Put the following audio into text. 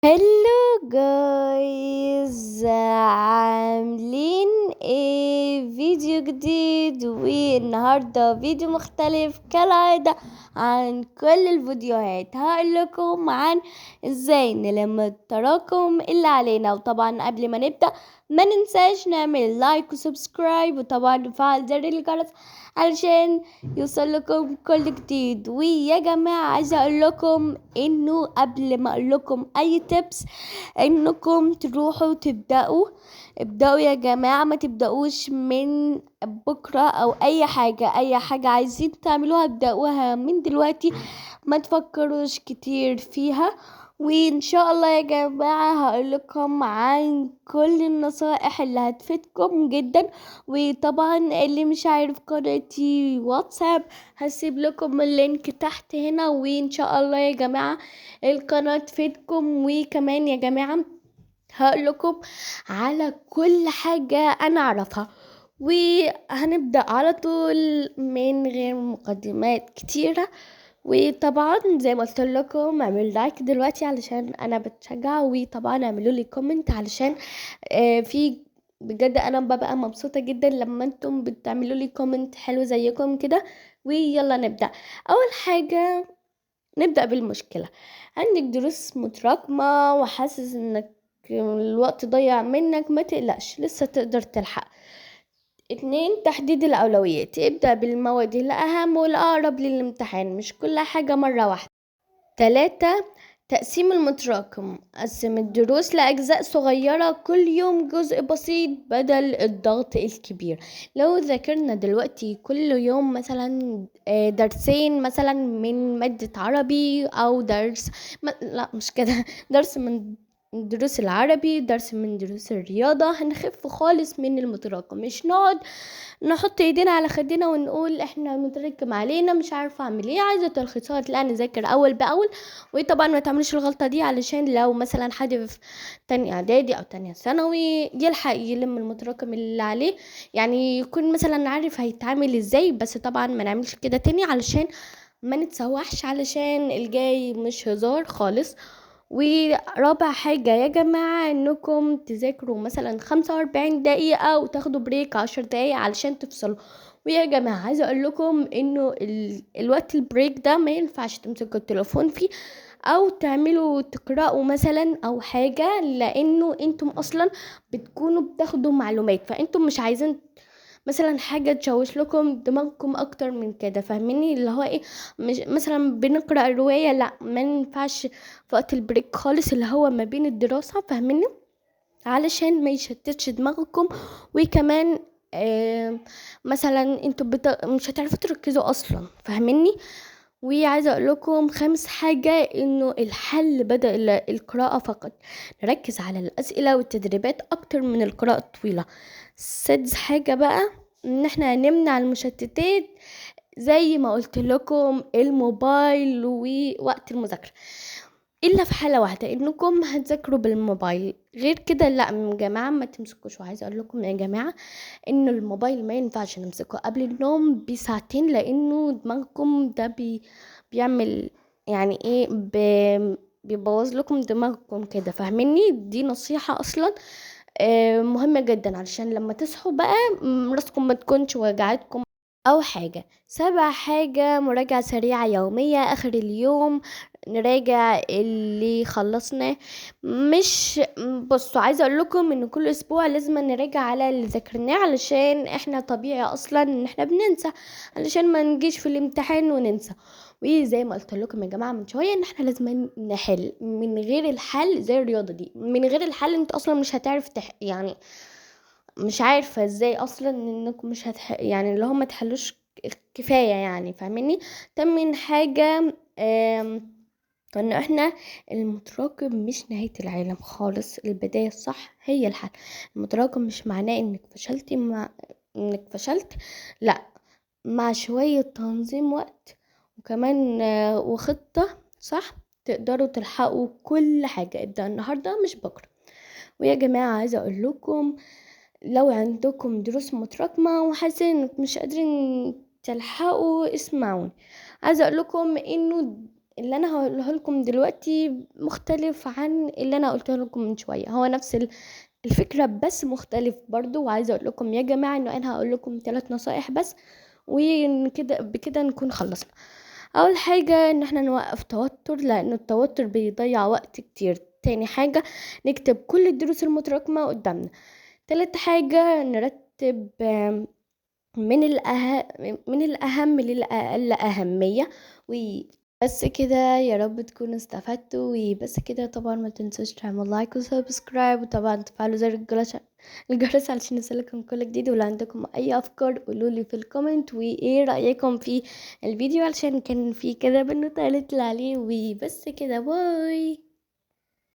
هلو جايز، عاملين ايه؟ فيديو جديد، والنهاردة فيديو مختلف كالعادة عن كل الفيديوهات. هقولكم عن ازاي نلم التراكم اللي علينا. وطبعا قبل ما نبدأ ما ننساش نعمل لايك وسبسكرايب، وطبعا نفعل زر الجرس علشان يوصل لكم كل جديد. ويا جماعة عايزة اقول لكم انه قبل ما اقول لكم اي تيبس انكم تروحوا ابدأوا يا جماعة، ما تبدأوش من بكرة او اي حاجة عايزين تعملوها ابدأوها من دلوقتي، ما تفكروش كتير فيها. وان شاء الله يا جماعة هقولكم عن كل النصائح اللي هتفيدكم جدا. وطبعا اللي مش عارف قناتي واتساب هسيب لكم اللينك تحت هنا. وان شاء الله يا جماعة القناة تفيدكم. وكمان يا جماعة هقول لكم على كل حاجة انا اعرفها، وهنبدأ على طول من غير مقدمات كتيرة. وطبعا زي ما قلت لكم اعملوا لايك دلوقتي علشان انا بتشجع، وطبعا اعملوا لي كومنت علشان في بجد انا ببقى مبسوطة جدا لما انتم بتعملوا لي كومنت حلو زيكم كده. ويلا نبدأ. اول حاجة نبدأ بالمشكلة. عندك دروس متراكمة وحاسس انك الوقت ضيع منك، ما تقلقش لسه تقدر تلحق. 2، تحديد الأولويات. ابدأ بالمواد الأهم والأقرب للامتحان، مش كل حاجة مرة واحدة. 3، تقسيم المتراكم. قسم الدروس لأجزاء صغيرة، كل يوم جزء بسيط بدل الضغط الكبير. لو ذاكرنا دلوقتي كل يوم مثلا درسين مثلا من مادة عربي أو درس لا مش كده درس من دروس العربي، درس من دروس الرياضة، هنخف خالص من المتراكم. مش نقعد نحط ايدينا على خدنا ونقول احنا متراكم علينا مش عارفه اعمل ايه، عايزه تلخيصات. لا، نذاكر اول باول. وطبعا ما تعملوش الغلطه دي، علشان لو مثلا حد في تانية اعدادي او تانية ثانوي يلحق يلم المتراكم اللي عليه، يعني يكون مثلا عارف هيتعامل ازاي. بس طبعا ما نعملش كده تاني علشان ما نتسوحش، علشان الجاي مش هزار خالص. ورابع حاجة يا جماعة انكم تذاكروا مثلا 45 دقيقة وتاخدوا بريك 10 دقايق علشان تفصلوا. ويا جماعة عايزة اقول لكم انه الوقت البريك ده ما ينفعش تمسكوا التليفون فيه او تعملوا تقرأوا مثلا او حاجة، لانه انتم اصلا بتكونوا بتاخدوا معلومات، فانتم مش عايزين مثلا حاجة تشوش لكم دماغكم اكتر من كده. فاهميني اللي هو ايه؟ مش مثلا بنقرأ رواية، لا ما ينفعش في وقت البريك خالص اللي هو ما بين الدراسة. فاهميني؟ علشان ما يشتتش دماغكم. وكمان مثلا انتوا مش هتعرفوا تركزوا اصلا. فاهميني؟ وعايزة اقول لكم خامس حاجة انه الحل بدل القراءة فقط، نركز على الاسئلة والتدريبات اكتر من القراءة الطويلة. سادس حاجة بقى ان احنا نمنع المشتتات، زي ما قلت لكم الموبايل ووقت المذاكرة، الا في حالة واحدة انكم هتذاكروا بالموبايل. غير كده لا يا جماعة ما تمسكوش. وعايزة اقول لكم يا جماعة ان الموبايل ما ينفعش نمسكه قبل النوم بساعتين، لانه دماغكم ده بيعمل يعني ايه بيبوظ لكم دماغكم كده. فاهميني؟ دي نصيحة اصلا مهمة جدا علشان لما تصحوا بقى راسكم ما تكونش وجعتكم او حاجة. سابع حاجة مراجعة سريعة يومية اخر اليوم، نراجع اللي خلصناه. مش بصوا، عايزة اقول لكم ان كل اسبوع لازم نراجع على اللي ذاكرناه، علشان احنا طبيعي اصلا ان احنا بننسى، علشان ما نجيش في الامتحان وننسى. وزي ما قلت لكم يا جماعة من شوية ان احنا لازم نحل. من غير الحل زي الرياضة دي، من غير الحل انت اصلا مش هتعرف يعني مش عارفة ازاي اصلا انكم مش يعني اللي هم ما تحلوش كفاية يعني. فاهميني؟ تمن حاجة ان احنا المتراكم مش نهاية العالم خالص، البداية الصح هي الحل. المتراكم مش معناه انك فشلت، لا، مع شوية تنظيم وقت وكمان وخطة صح تقدروا تلحقوا كل حاجة. ابدأ النهاردة مش بكرة. ويا جماعة عايزة اقول لكم لو عندكم دروس متراكمة وحاسين انك مش قادرين تلحقوا اسمعوني. عايزة اقول لكم انه اللي انا هقوله لكم دلوقتي مختلف عن اللي انا قلته لكم من شويه، هو نفس الفكره بس مختلف برضو. وعايزه اقول لكم يا جماعه انه انا هقول لكم 3 نصائح بس، وكده بكده نكون خلصنا. اول حاجه ان احنا نوقف توتر، لان التوتر بيضيع وقت كتير. تاني حاجه نكتب كل الدروس المتراكمه قدامنا. تالت حاجه نرتب من من الأهم للأقل أهمية. وبس كده، يا رب تكونوا استفدتوا. وبس كده، طبعا ما تنسوش تعملوا لايك وسبسكرايب، وطبعا تفعلوا زر الجرس علشان يوصلكم كل جديد. ولو عندكم أي أفكار قولولي في الكومنت، وإيه رأيكم في الفيديو علشان كان في كده بنوتة قالت لي عليه. وبس كده، باي.